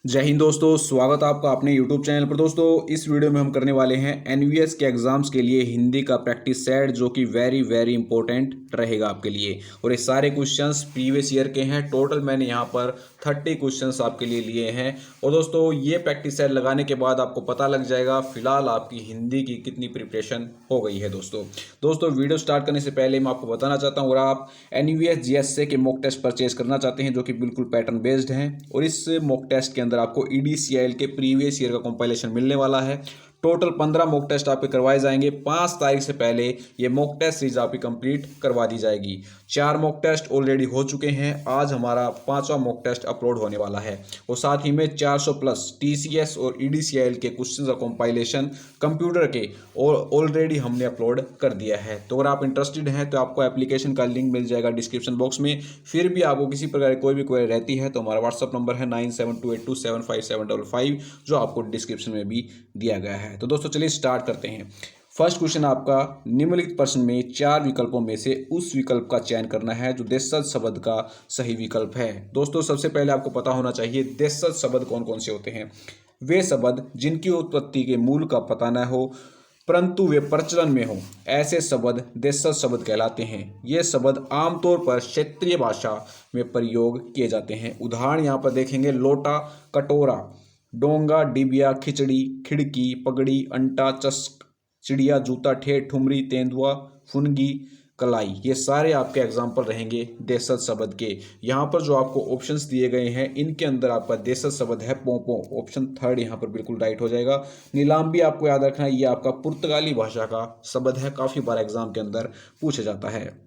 जय हिंद दोस्तों, स्वागत है आपका अपने YouTube चैनल पर। दोस्तों इस वीडियो में हम करने वाले हैं एनवीएस के एग्जाम्स के लिए हिंदी का प्रैक्टिस सेट, जो कि वेरी इंपॉर्टेंट रहेगा आपके लिए। और ये सारे क्वेश्चंस प्रीवियस ईयर के हैं। टोटल मैंने यहाँ पर 30 क्वेश्चंस आपके लिए लिए हैं। और दोस्तों ये प्रैक्टिस सेट लगाने के बाद आपको पता लग जाएगा फिलहाल आपकी हिंदी की कितनी प्रिपरेशन हो गई है। दोस्तों वीडियो स्टार्ट करने से पहले मैं आपको बताना चाहता हूँ, अगर आप एनवीएस जीएसए के मॉक टेस्ट परचेज करना चाहते हैं जो कि बिल्कुल पैटर्न बेस्ड हैं, और इस मॉक टेस्ट के अंदर आपको ईडीसीएल के प्रीवियस ईयर का कंपाइलेशन मिलने वाला है। टोटल 15 मॉक टेस्ट आपके करवाए जाएंगे। 5 तारीख से पहले ये मॉक टेस्ट सीरीज आपकी कंप्लीट करवा दी जाएगी। 4 मॉक टेस्ट ऑलरेडी हो चुके हैं। आज हमारा 5वां मॉक टेस्ट अपलोड होने वाला है। और साथ ही में 400 प्लस टीसीएस और ईडीसीएल के क्वेश्चंस का कंपाइलेशन कंप्यूटर के ऑलरेडी हमने अपलोड कर दिया है। तो अगर आप इंटरेस्टेड हैं तो आपको एप्लीकेशन का लिंक मिल जाएगा डिस्क्रिप्शन बॉक्स में। फिर भी आपको किसी प्रकार की कोई भी क्वेरी रहती है तो हमारा व्हाट्सअप नंबर है 9728275755, जो आपको डिस्क्रिप्शन में भी दिया गया है। तो दोस्तों चलिए स्टार्ट करते हैं। फर्स्ट क्वेश्चन आपका, निम्नलिखित प्रश्न में 4 विकल्पों में से उस विकल्प का चयन करना है जो देशज शब्द का सही विकल्प है। दोस्तों सबसे पहले आपको पता होना चाहिए देशज शब्द कौन कौन से होते हैं। वे शब्द जिनकी उत्पत्ति के मूल का पता न हो परंतु वे प्रचलन में हो, ऐसे शब्द देशज शब्द कहलाते हैं। ये शब्द आमतौर पर क्षेत्रीय भाषा में प्रयोग किए जाते हैं। उदाहरण यहाँ पर देखेंगे, लोटा, कटोरा, डोंगा, डिबिया, खिचड़ी, खिड़की, पगड़ी, अंटा, चस्क, चिड़िया, जूता, ठेठ, ठुमरी, तेंदुआ, फुनगी, कलाई। ये सारे आपके एग्जाम्पल रहेंगे देशज शब्द के। यहाँ पर जो आपको ऑप्शंस दिए गए हैं इनके अंदर आपका देशज शब्द है पोंपो। ऑप्शन थर्ड यहाँ पर बिल्कुल राइट हो जाएगा। नीलाम भी आपको याद रखना है, ये आपका पुर्तगाली भाषा का शब्द है, काफ़ी बार एग्जाम के अंदर पूछा जाता है।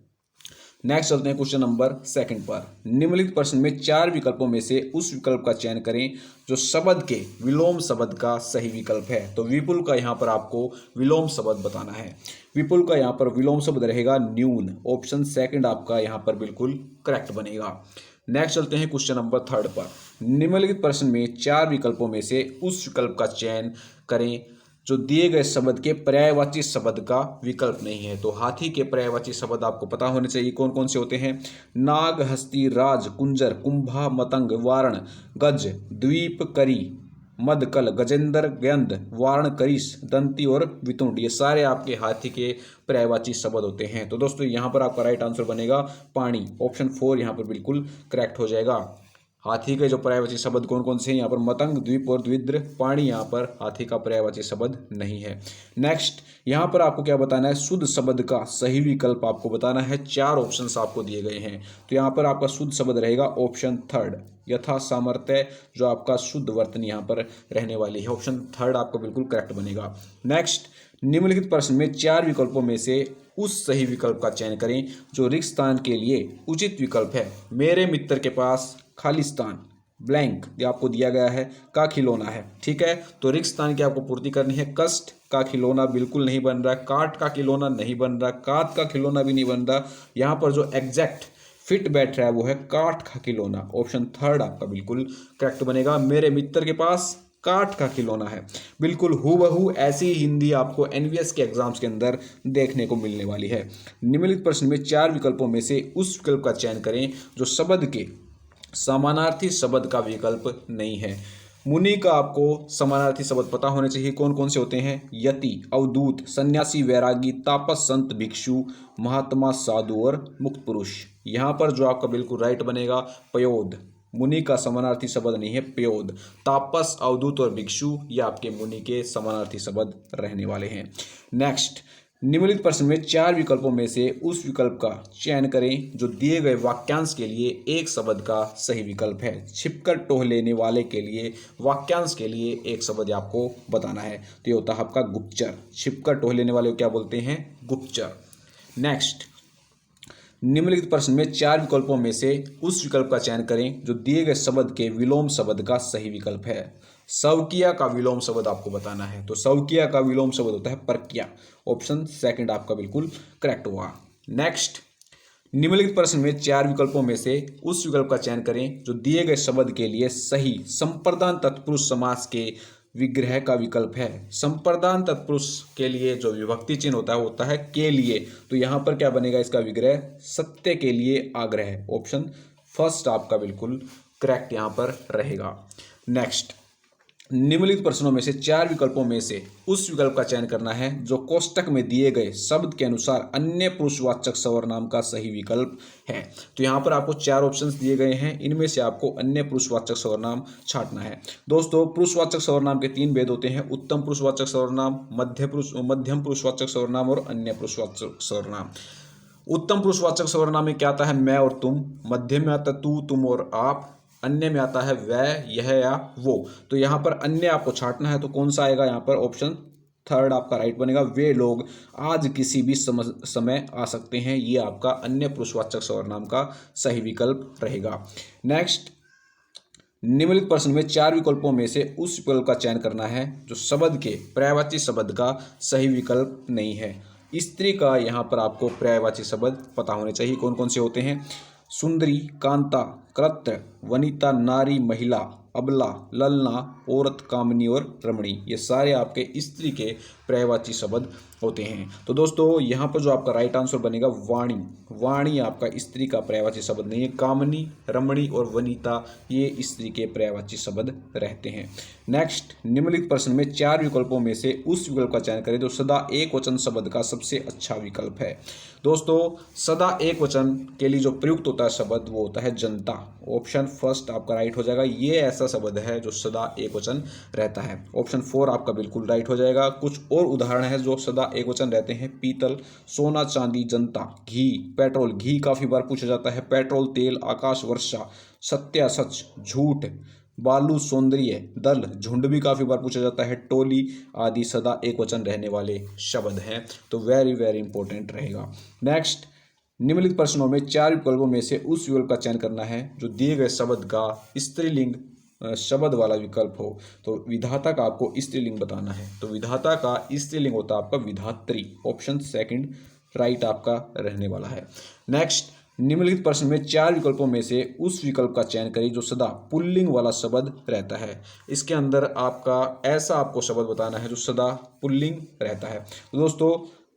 नेक्स्ट चलते हैं क्वेश्चन नंबर 2 पर। निम्नलिखित प्रश्न में 4 विकल्पों में से उस विकल्प का चयन करें जो शब्द के विलोम शब्द का सही विकल्प है। तो विपुल का यहाँ पर आपको विलोम शब्द बताना है। विपुल का यहाँ पर विलोम शब्द रहेगा न्यून। ऑप्शन सेकंड आपका यहाँ पर बिल्कुल करेक्ट बनेगा। नेक्स्ट चलते हैं क्वेश्चन नंबर 3 पर। निम्नलिखित प्रश्न में 4 विकल्पों में से उस विकल्प का चयन करें जो दिए गए शब्द के पर्यायवाची शब्द का विकल्प नहीं है। तो हाथी के पर्यायवाची शब्द आपको पता होने चाहिए कौन कौन से होते हैं। नाग, हस्ती, राज, कुंजर, कुंभा, मतंग, वारण, गज, द्वीप, करी, मदकल, गजेंद्र, गंध, वारण, करीस, दंती और वितुंड। ये सारे आपके हाथी के पर्यायवाची शब्द होते हैं। तो दोस्तों यहाँ पर आपका राइट आंसर बनेगा पानी। ऑप्शन 4 यहाँ पर बिल्कुल करेक्ट हो जाएगा। हाथी के जो पर्यायवाची शब्द कौन कौन से हैं, यहाँ पर मतंग, द्वीप और द्विद्र। पानी यहाँ पर हाथी का पर्यायवाची शब्द नहीं है। नेक्स्ट यहाँ पर आपको क्या बताना है, शुद्ध शब्द का सही विकल्प आपको बताना है। 4 ऑप्शंस आपको दिए गए हैं। तो यहाँ पर आपका शुद्ध शब्द रहेगा ऑप्शन थर्ड, यथा सामर्थ्य, जो आपका शुद्ध वर्तनी यहाँ पर रहने वाली है। ऑप्शन थर्ड आपका बिल्कुल करेक्ट बनेगा। नेक्स्ट, निम्नलिखित प्रश्न में 4 विकल्पों में से उस सही विकल्प का चयन करें जो रिक्त स्थान के लिए उचित विकल्प है। मेरे मित्र के पास खालिस्तान ब्लैंक ये आपको दिया गया है का खिलौना है। ठीक है, तो रिक्त स्थान की आपको पूर्ति करनी है। कष्ट का खिलौना बिल्कुल नहीं बन रहा, काट का खिलौना नहीं बन रहा, कात का खिलौना भी नहीं बन रहा। यहाँ पर जो एग्जैक्ट फिट बैठ रहा है वो है काठ का खिलौना। ऑप्शन थर्ड आपका बिल्कुल करेक्ट बनेगा। मेरे मित्र के पास काठ का खिलौना है। बिल्कुल हूबहू ऐसी हिंदी आपको एनवीएस के एग्जाम्स के अंदर देखने को मिलने वाली है। निम्नलिखित प्रश्न में 4 विकल्पों में से उस विकल्प का चयन करें जो शब्द के समानार्थी शब्द का विकल्प नहीं है। मुनि का आपको समानार्थी शब्द पता होने चाहिए कौन कौन से होते हैं। यति, अवधूत, सन्यासी, वैरागी, तापस, संत, भिक्षु, महात्मा, साधु और मुक्त पुरुष। यहाँ पर जो आपका बिल्कुल राइट बनेगा पयोद। मुनि का समानार्थी शब्द नहीं है पयोद। तापस, अवधूत और भिक्षु ये आपके मुनि के समानार्थी शब्द रहने वाले हैं। नेक्स्ट, निम्नलिखित प्रश्न में 4 विकल्पों में से उस विकल्प का चयन करें जो दिए गए वाक्यांश के लिए एक शब्द का सही विकल्प है। छिपकर टोह लेने वाले के लिए वाक्यांश के लिए एक शब्द आपको बताना है। तो ये होता है आपका गुप्तचर। छिपकर टोह लेने वाले को क्या बोलते हैं, गुप्तचर। नेक्स्ट, निम्नलिखित प्रश्न में 4 विकल्पों में से उस विकल्प का चयन करें जो दिए गए शब्द के विलोम शब्द का सही विकल्प है। सवकिया का विलोम शब्द आपको बताना है। तो सवकिया का विलोम शब्द होता है परकिया। ऑप्शन सेकंड आपका बिल्कुल करेक्ट हुआ। नेक्स्ट, निम्नलिखित प्रश्न में 4 विकल्पों में से उस विकल्प का चयन करें जो दिए गए शब्द के लिए सही संप्रदान तत्पुरुष समास के विग्रह का विकल्प है। संप्रदान तत्पुरुष के लिए जो विभक्ति चिन्ह होता है के लिए। तो यहाँ पर क्या बनेगा इसका विग्रह, सत्य के लिए आग्रह। ऑप्शन फर्स्ट आपका बिल्कुल करेक्ट यहाँ पर रहेगा। नेक्स्ट, निम्नलिखित प्रश्नों में से 4 विकल्पों में से उस विकल्प का चयन करना है जो कोष्टक में दिए गए शब्द के अनुसार अन्य पुरुषवाचक सर्वनाम का सही विकल्प है। तो यहाँ पर आपको 4 ऑप्शंस दिए गए हैं, इनमें से आपको अन्य पुरुषवाचक सर्वनाम छांटना है। दोस्तों, पुरुषवाचक सर्वनाम के 3 भेद होते हैं: उत्तम पुरुषवाचक सर्वनाम, मध्यम पुरुषवाचक सर्वनाम और अन्य पुरुषवाचक सर्वनाम। उत्तम पुरुषवाचक सर्वनाम में क्या आता है? मैं और तुम। मध्यम में आता है तू, तुम और आप। अन्य में आता है वह, यह या वो। तो यहाँ पर अन्य आपको छांटना है, तो कौन सा आएगा यहाँ पर? ऑप्शन थर्ड आपका राइट बनेगा। वे लोग आज किसी भी समय आ सकते हैं, ये आपका अन्य पुरुषवाचक सर्वनाम का सही विकल्प रहेगा। नेक्स्ट, निम्नलिखित प्रश्न में 4 विकल्पों में से उस विकल्प का चयन करना है जो शब्द के पर्यायवाची शब्द का सही विकल्प नहीं है। स्त्री का यहाँ पर आपको पर्यायवाची शब्द पता होने चाहिए, कौन कौन से होते हैं? सुंदरी, कांता, कृत्य, वनिता, नारी, महिला, अबला, ललना, औरत, कामिनी और रमणी, ये सारे आपके स्त्री के पर्यायवाची शब्द होते हैं। तो दोस्तों, यहाँ पर जो आपका राइट आंसर बनेगा वाणी। वाणी आपका स्त्री का पर्यायवाची शब्द नहीं है। कामिनी, रमणी और वनिता ये स्त्री के पर्यायवाची शब्द रहते हैं। नेक्स्ट, निम्नलिखित प्रश्न में 4 विकल्पों में से उस विकल्प का चयन करें जो सदा एक वचन शब्द का सबसे अच्छा विकल्प है। दोस्तों, सदा एक वचन के लिए जो प्रयुक्त होता है शब्द वो होता है जनता। ऑप्शन फर्स्ट आपका राइट हो जाएगा। ये ऐसा शब्द है जो सदा एक वचन रहता है। ऑप्शन 4 आपका बिल्कुल राइट हो जाएगा। कुछ और उदाहरण है जो सदा एक वचन रहते हैं: पीतल, सोना, चांदी, जनता, घी, पेट्रोल, घी काफी बार पूछा जाता है, पेट्रोल, तेल, आकाश, वर्षा, सत्य, सच, झूठ, बालू, सौंदर्य, दल, झुंड भी काफी बार पूछा जाता है, टोली आदि सदा एक वचन रहने वाले शब्द हैं। तो वेरी वेरी इंपॉर्टेंट रहेगा। नेक्स्ट, निम्नलिखित प्रश्नों में 4 विकल्पों में से उस विकल्प का चयन करना है जो दिए गए शब्द का स्त्रीलिंग शब्द वाला विकल्प हो। तो विधाता का आपको स्त्रीलिंग बताना है। तो विधाता का स्त्रीलिंग होता है आपका विधात्री। ऑप्शन सेकंड राइट आपका रहने वाला है। नेक्स्ट, निम्नलिखित प्रश्न में 4 विकल्पों में से उस विकल्प का चयन करें जो सदा पुल्लिंग वाला शब्द रहता है। इसके अंदर आपका ऐसा आपको शब्द बताना है जो सदा पुल्लिंग रहता है। तो दोस्तों,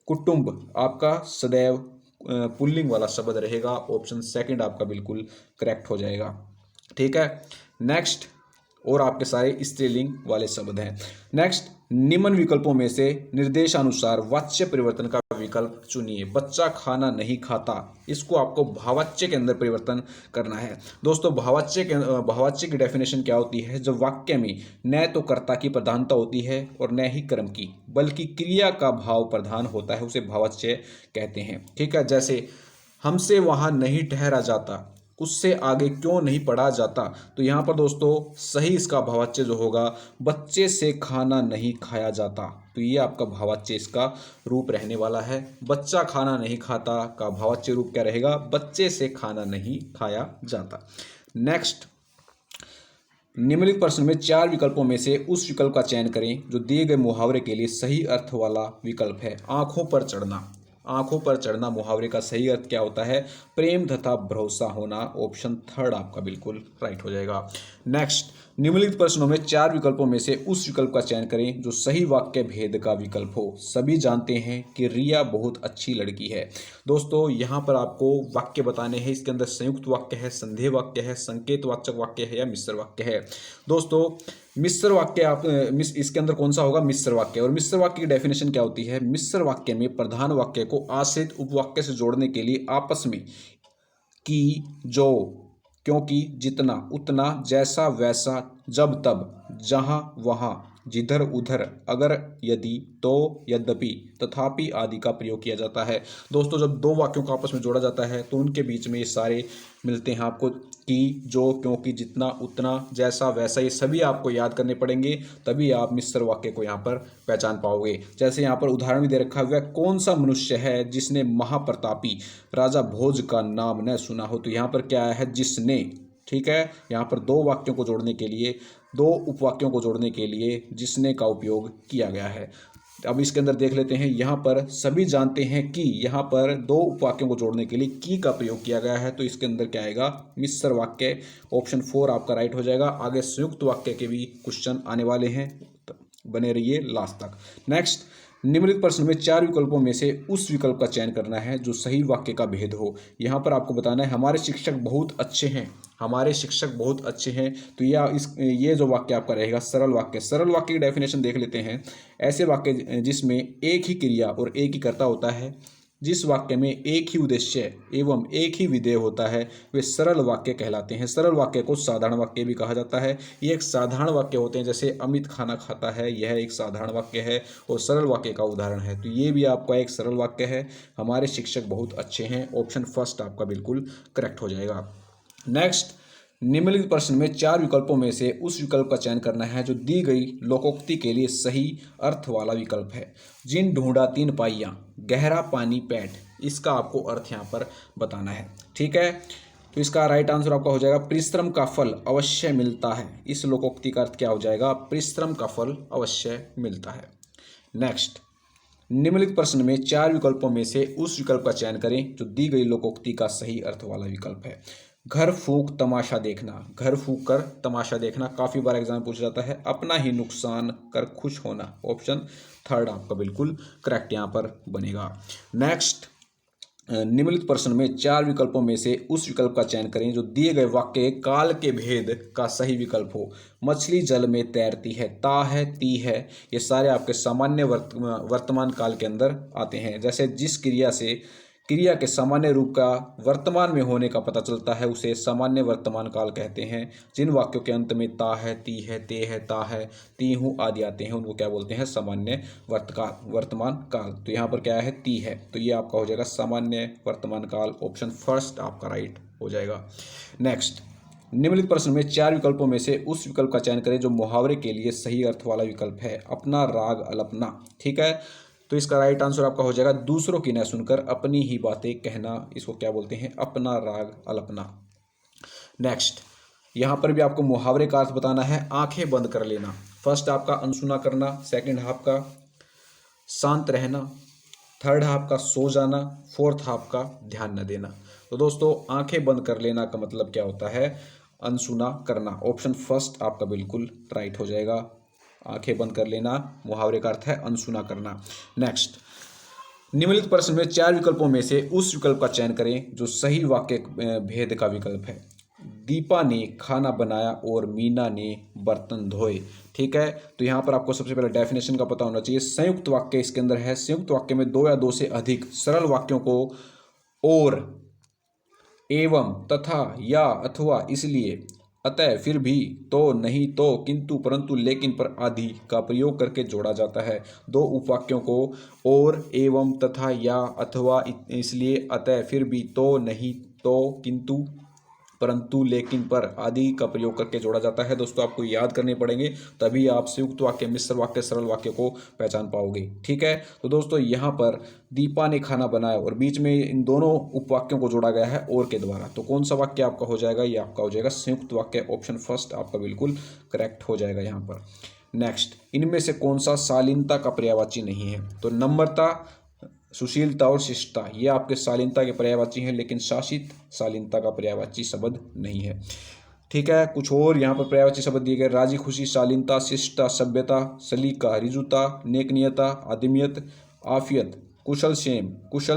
कुटुंब आपका सदैव पुल्लिंग वाला शब्द रहेगा। ऑप्शन सेकंड आपका बिल्कुल करेक्ट हो जाएगा। ठीक है। नेक्स्ट, और आपके सारे स्त्रीलिंग वाले शब्द हैं। नेक्स्ट, निम्न विकल्पों में से निर्देशानुसार वाच्य परिवर्तन का विकल्प चुनिए। बच्चा खाना नहीं खाता, इसको आपको भावाच्य के अंदर परिवर्तन करना है। दोस्तों, भावाच्य की डेफिनेशन क्या होती है? जब वाक्य में न तो कर्ता की प्रधानता होती है और न ही कर्म की, बल्कि क्रिया का भाव प्रधान होता है, उसे भावाच्य कहते हैं। ठीक है। जैसे हमसे वहां नहीं ठहरा जाता, उससे आगे क्यों नहीं पढ़ा जाता। तो यहाँ पर दोस्तों सही इसका भावाच्य जो होगा, बच्चे से खाना नहीं खाया जाता। तो ये आपका भावाच्य इसका रूप रहने वाला है। बच्चा खाना नहीं खाता का भावाच्य रूप क्या रहेगा? बच्चे से खाना नहीं खाया जाता। नेक्स्ट, निम्नलिखित प्रश्न में 4 विकल्पों में से उस विकल्प का चयन करें जो दिए गए मुहावरे के लिए सही अर्थ वाला विकल्प है। आंखों पर चढ़ना। आंखों पर चढ़ना मुहावरे का सही अर्थ क्या होता है? प्रेम तथा भरोसा होना। ऑप्शन थर्ड आपका बिल्कुल राइट हो जाएगा। नेक्स्ट, निम्नलिखित प्रश्नों में 4 विकल्पों में से उस विकल्प का चयन करें जो सही वाक्य भेद का विकल्प हो। सभी जानते हैं कि रिया बहुत अच्छी लड़की है। दोस्तों, यहाँ पर आपको वाक्य बताने हैं। इसके अंदर संयुक्त वाक्य है, संदेह वाक्य है, संकेतवाचक वाक्य है या मिश्र वाक्य है। दोस्तों, मिश्र वाक्य आप इसके अंदर कौन सा होगा? मिश्र वाक्य। और मिश्र वाक्य की डेफिनेशन क्या होती है? मिश्र वाक्य में प्रधान वाक्य को आश्रित उपवाक्य से जोड़ने के लिए आपस में कि, जो, क्योंकि, जितना, उतना, जैसा, वैसा, जब, तब, जहां, वहां, जिधर, उधर, अगर, यदि, तो, यद्यपि, तथापि आदि का प्रयोग किया जाता है। दोस्तों, जब दो वाक्यों को आपस में जोड़ा जाता है तो उनके बीच में ये सारे मिलते हैं आपको। कि, जो, क्योंकि, जितना, उतना, जैसा, वैसा, ये सभी आपको याद करने पड़ेंगे, तभी आप मिश्र वाक्य को यहाँ पर पहचान पाओगे। जैसे यहाँ पर उदाहरण भी दे रखा है, वह कौन सा मनुष्य है जिसने महाप्रतापी राजा भोज का नाम न सुना हो। तो यहाँ पर क्या है? जिसने। ठीक है। यहाँ पर दो वाक्यों को जोड़ने के लिए, दो उपवाक्यों को जोड़ने के लिए जिसने का उपयोग किया गया है। अब इसके अंदर देख लेते हैं। यहाँ पर सभी जानते हैं कि, यहाँ पर दो उपवाक्यों को जोड़ने के लिए की का प्रयोग किया गया है। तो इसके अंदर क्या आएगा? मिश्र वाक्य। ऑप्शन 4 आपका राइट हो जाएगा। आगे संयुक्त वाक्य के भी क्वेश्चन आने वाले हैं, बने रहिए लास्ट तक। नेक्स्ट, निम्नलिखित प्रश्न में चार विकल्पों में से उस विकल्प का चयन करना है जो सही वाक्य का भेद हो। यहाँ पर आपको बताना है हमारे शिक्षक बहुत अच्छे हैं, हमारे शिक्षक बहुत अच्छे हैं। तो ये जो वाक्य आपका रहेगा सरल वाक्य। सरल वाक्य की डेफिनेशन देख लेते हैं। ऐसे वाक्य जिसमें एक ही क्रिया और एक ही कर्ता होता है, जिस वाक्य में एक ही उद्देश्य एवं एक ही विधेय होता है, वे सरल वाक्य कहलाते हैं। सरल वाक्य को साधारण वाक्य भी कहा जाता है। ये एक साधारण वाक्य होते हैं, जैसे अमित खाना खाता है, यह एक साधारण वाक्य है और सरल वाक्य का उदाहरण है। तो ये भी आपका एक सरल वाक्य है। हमारे शिक्षक बहुत अच्छे हैं, ऑप्शन फर्स्ट आपका बिल्कुल करेक्ट हो जाएगा। नेक्स्ट, निम्नलिखित प्रश्न में चार विकल्पों में से उस विकल्प का चयन करना है जो दी गई लोकोक्ति के लिए सही अर्थ वाला विकल्प है। जिन ढूंढा तीन पाइयां, गहरा पानी पैठ, इसका आपको अर्थ यहाँ पर बताना है। ठीक है, तो इसका राइट आंसर आपका हो जाएगा परिश्रम का फल अवश्य मिलता है। इस लोकोक्ति का अर्थ क्या हो जाएगा? परिश्रम का फल अवश्य मिलता है। नेक्स्ट, निम्नलिखित प्रश्न में चार विकल्पों में से उस विकल्प का चयन करें जो दी गई लोकोक्ति का सही अर्थ वाला विकल्प है। घर फूंक तमाशा देखना, घर फूंक कर तमाशा देखना काफ़ी बार एग्जाम पूछा जाता है। अपना ही नुकसान कर खुश होना, ऑप्शन थर्ड आपका बिल्कुल करेक्ट यहाँ पर बनेगा। नेक्स्ट, निम्नलिखित प्रश्न में चार विकल्पों में से उस विकल्प का चयन करें जो दिए गए वाक्य काल के भेद का सही विकल्प हो। मछली जल में तैरती है, ता है, ती है, ये सारे आपके सामान्य वर्तमान काल के अंदर आते हैं। जैसे जिस क्रिया के सामान्य रूप का वर्तमान में होने का पता चलता है उसे सामान्य वर्तमान काल कहते हैं। जिन वाक्यों के अंत में ता है, ती है, ते है, ता है, ती हूँ आदि आते हैं उनको क्या बोलते हैं? सामान्य वर्तमान काल। तो यहाँ पर क्या है? ती है। तो ये आपका हो जाएगा सामान्य वर्तमान काल, ऑप्शन फर्स्ट आपका राइट हो जाएगा। नेक्स्ट, निम्नलिखित प्रश्न में चार विकल्पों में से उस विकल्प का चयन करें जो मुहावरे के लिए सही अर्थ वाला विकल्प है। अपना राग अल्पना, ठीक है, तो इसका राइट आंसर आपका हो जाएगा दूसरों की न सुनकर अपनी ही बातें कहना, इसको क्या बोलते हैं? अपना राग अल्पना। नेक्स्ट, यहाँ पर भी आपको मुहावरे का अर्थ बताना है। आंखें बंद कर लेना, फर्स्ट आपका अनसुना करना, सेकंड हाफ का शांत रहना, थर्ड हाफ का सो जाना, फोर्थ हाफ का ध्यान न देना। तो दोस्तों आंखें बंद कर लेना का मतलब क्या होता है? अनसुना करना, ऑप्शन फर्स्ट आपका बिल्कुल राइट हो जाएगा। आंखें बंद कर लेना मुहावरे का अर्थ है अनसुना करना। नेक्स्ट, निम्नलिखित प्रश्न में चार विकल्पों में से उस विकल्प का चयन करें जो सही वाक्य भेद का विकल्प है। दीपा ने खाना बनाया और मीना ने बर्तन धोए, ठीक है, तो यहाँ पर आपको सबसे पहले डेफिनेशन का पता होना चाहिए। संयुक्त वाक्य इसके अंदर है। संयुक्त वाक्य में दो या दो से अधिक सरल वाक्यों को और, एवं, तथा, या, अथवा, इसलिए, अतः, फिर भी, तो, नहीं तो, किंतु, परंतु, लेकिन, पर आदि का प्रयोग करके जोड़ा जाता है। दो उपवाक्यों को और, एवं, तथा, या, अथवा, इसलिए, अतः, फिर भी, तो, नहीं तो, किंतु, परंतु, लेकिन, पर आदि का प्रयोग करके जोड़ा जाता है। दोस्तों आपको याद करने पड़ेंगे, तभी आप संयुक्त वाक्य, मिश्र वाक्य, सरल वाक्य को पहचान पाओगे। ठीक है, तो दोस्तों यहाँ पर दीपा ने खाना बनाया और बीच में इन दोनों उपवाक्यों को जोड़ा गया है और के द्वारा। तो कौन सा वाक्य आपका हो जाएगा? ये आपका हो जाएगा संयुक्त वाक्य, ऑप्शन फर्स्ट आपका बिल्कुल करेक्ट हो जाएगा यहाँ पर। नेक्स्ट, इनमें से कौन सा शालीनता का पर्यायवाची नहीं है? तो नम्रता, सुशीलता और शिष्टता ये आपके शालीनता के पर्यायवाची हैं, लेकिन शासित शालीनता का पर्यायवाची शब्द नहीं है। ठीक है, कुछ और यहाँ पर पर्यायवाची शब्द दिए गए। राजी खुशी, शालीनता, शिष्टता, सभ्यता, सलीका, रिजुता, नेकनियता, आदमियत, आफियत, कुशल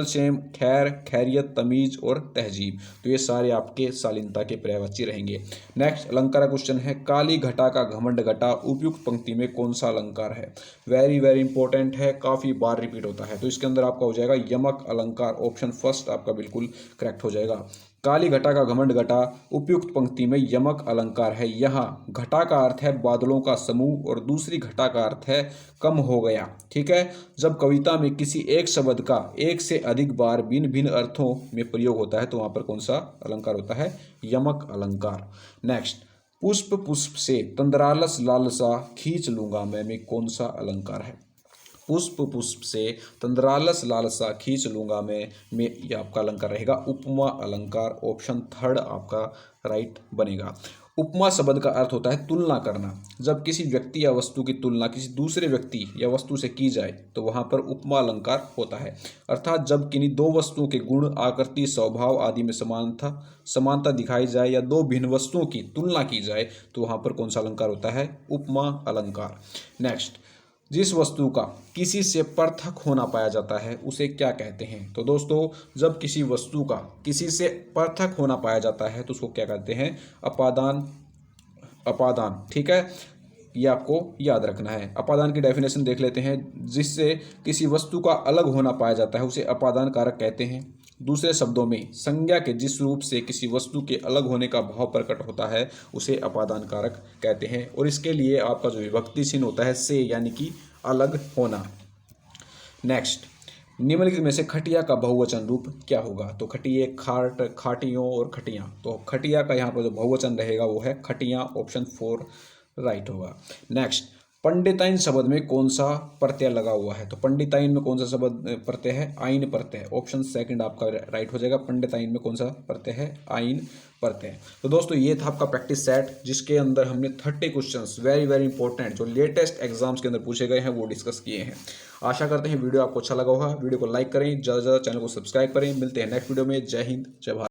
क्षेम, खैर, खैरियत, तमीज और तहजीब। तो ये सारे आपके शालीनता के पर्यायवाची रहेंगे। नेक्स्ट अलंकार क्वेश्चन है। काली घटा का घमंड घटा उपयुक्त पंक्ति में कौन सा अलंकार है? वेरी वेरी इंपॉर्टेंट है, काफ़ी बार रिपीट होता है। तो इसके अंदर आपका हो जाएगा यमक अलंकार, ऑप्शन फर्स्ट आपका बिल्कुल करेक्ट हो जाएगा। काली घटा का घमंड घटा उपयुक्त पंक्ति में यमक अलंकार है। यहाँ घटा का अर्थ है बादलों का समूह और दूसरी घटा का अर्थ है कम हो गया। ठीक है, जब कविता में किसी एक शब्द का एक से अधिक बार भिन्न भिन्न अर्थों में प्रयोग होता है तो वहाँ पर कौन सा अलंकार होता है? यमक अलंकार। नेक्स्ट, पुष्प पुष्प से तंद्रालस लालसा खींच लूंगा मैं में कौन सा अलंकार है? पुष्प पुष्प से तंद्रालस लालसा खींच लूंगा मैं में यह आपका अलंकार रहेगा उपमा अलंकार, ऑप्शन थर्ड आपका राइट बनेगा। उपमा शब्द का अर्थ होता है तुलना करना। जब किसी व्यक्ति या वस्तु की तुलना किसी दूसरे व्यक्ति या वस्तु से की जाए तो वहाँ पर उपमा अलंकार होता है। अर्थात जब किन्हीं दो वस्तुओं के गुण, आकृति, स्वभाव आदि में समानता दिखाई जाए या दो भिन्न वस्तुओं की तुलना की जाए तो वहाँ पर कौन सा अलंकार होता है? उपमा अलंकार। नेक्स्ट, जिस वस्तु का किसी से पृथक होना पाया जाता है उसे क्या कहते हैं? तो दोस्तों, जब किसी वस्तु का किसी से पृथक होना पाया जाता है तो उसको क्या कहते हैं? अपादान। अपादान, ठीक है, ये आपको याद रखना है। अपादान की डेफिनेशन देख लेते हैं। जिससे किसी वस्तु का अलग होना पाया जाता है उसे अपादान कारक कहते हैं। दूसरे शब्दों में, संज्ञा के जिस रूप से किसी वस्तु के अलग होने का भाव प्रकट होता है उसे अपादान कारक कहते हैं। और इसके लिए आपका जो विभक्ति चिन्ह होता है से, यानी कि अलग होना। नेक्स्ट, निम्नलिखित में से खटिया का बहुवचन रूप क्या होगा? तो खटिए, खाट, खाटियों और खटियां। तो खटिया का यहाँ पर जो बहुवचन रहेगा वो है खटियां। ऑप्शन 4 राइट होगा। नेक्स्ट, पंडिताइन शब्द में कौन सा प्रत्यय लगा हुआ है? तो पंडिताइन में कौन सा शब्द प्रत्यय है? आइन प्रत्यय। ऑप्शन 2 आपका राइट हो जाएगा। पंडिताइन में कौन सा प्रत्यय है? आइन प्रत्यय। तो दोस्तों, ये था आपका प्रैक्टिस सेट, जिसके अंदर हमने 30 क्वेश्चंस वेरी वेरी इंपॉर्टेंट जो लेटेस्ट एग्जाम्स के अंदर पूछे गए हैं वो डिस्कस किए हैं। आशा करते हैं वीडियो आपको अच्छा लगा होगा। वीडियो को लाइक करें, ज़्यादा से ज़्यादा चैनल को सब्सक्राइब करें। मिलते हैं नेक्स्ट वीडियो में। जय हिंद, जय भारत।